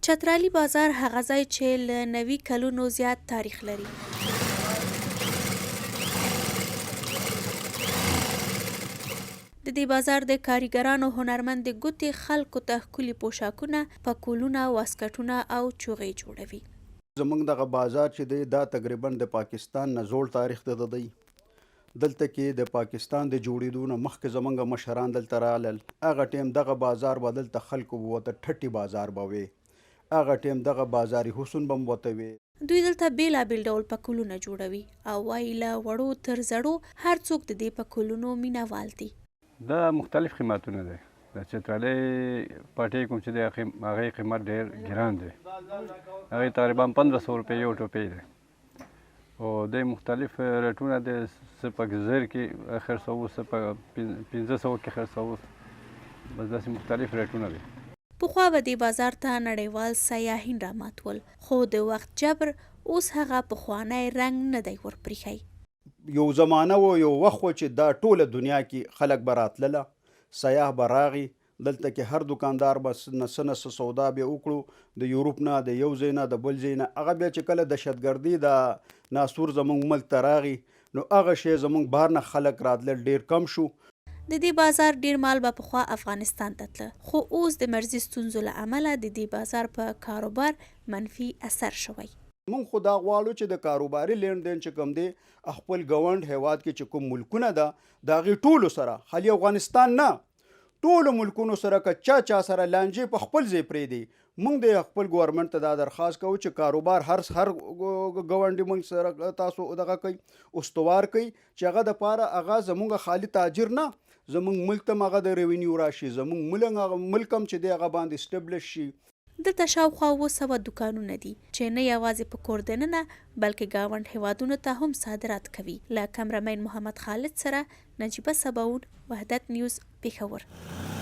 چترالي بازار هغه ځای چې له 90 کلونو زیات تاریخ لري. د دې بازار د کاریګرانو هنرمند ګوتې خلکو ته ښکلي پوشاکونه، پکولونه، واسکټونه او چوغې جوړوي. زمونږ دغه بازار چې دی دا تقریبا د پاکستان نه زوړ تاریخ د دی. دلته کې د پاکستان د جوړېدو نه مخکې زمونږ مشران دلته رالل. هغه ټیم دغه بازار به دلته خلکو به ورته ټټي بازار به وي. هغه ټیم دغه بازاري حسن به هم ورته وي. دوی دلته بیلابیل ډول پکولونه جوړوي او وایي له وړو تر زړو هر څوک د دې پکولونو مینهوال دي. دا مختلف قیمتونه دی. د چترالي پټۍ کوم چې دی هغې قیمت ډېر ګران دی. هغې تقریبا 1500 روپۍ یو ټوپۍ دی او د مختلف ریټونه دی. څه په زر کې خرڅوو، څه په 1500 کې خرڅوو. بس داسې مختلف ریټونه دي. پخوا به دې بازار ته نړیوال سیاحین راماتول، خو د وخت جبر اوس هغه پخوانی رنګ نه دی ورپریښی. یو زمانه و، یو وخت و چې دا ټوله دنیا کې خلک به راتلله، سیاح به راغی. دلته کې هر دکاندار به څه نه څه سودا به وکړو، د یورپ نه، د یو ځای نه، د بل ځای نه. هغه بیا چې کله دهشتګردي د ناسور زموږ ملک ته راغی نو هغه شی زموږ بهر نه خلک راتلل ډېر کم شو. د دې بازار ډیر مال به پخوا افغانستان ته تله، خو اوس د مرزي ستونزو له امله د دې بازار په کاروبار منفي اثر شوی. مونږ خو دا غواړو چې د کاروباري لین دین چې کوم دی خپل ګوند هیواد کې چې کوم ملکونه ده د هغې ټولو سره، خالي افغانستان نه، ټولو ملکونو سره که چا سره لانجې په خپل ځای پرېږدي. مونږ د خپل ګورنمنټ ته دا درخواست کوو چې کاروبار هر ګاونډي مونږ سره تاسو دغه کوي، استوار کوي چې هغه دپاره هغه زمونږ خالي تاجر نه، زمونږ ملک ته هم هغه د ریونیو راشي، زمونږ ملک هم چې دی هغه باندې اسټبلش شي. دلته شاوخوا 700 دوکانونه دي چې نه یوازې په کور دننه بلکې ګاونډ هیوادونو ته هم صادرات کوي. له کمرمین محمد خالد سره نجیبه صباون، وحدت نیوز، پېښور.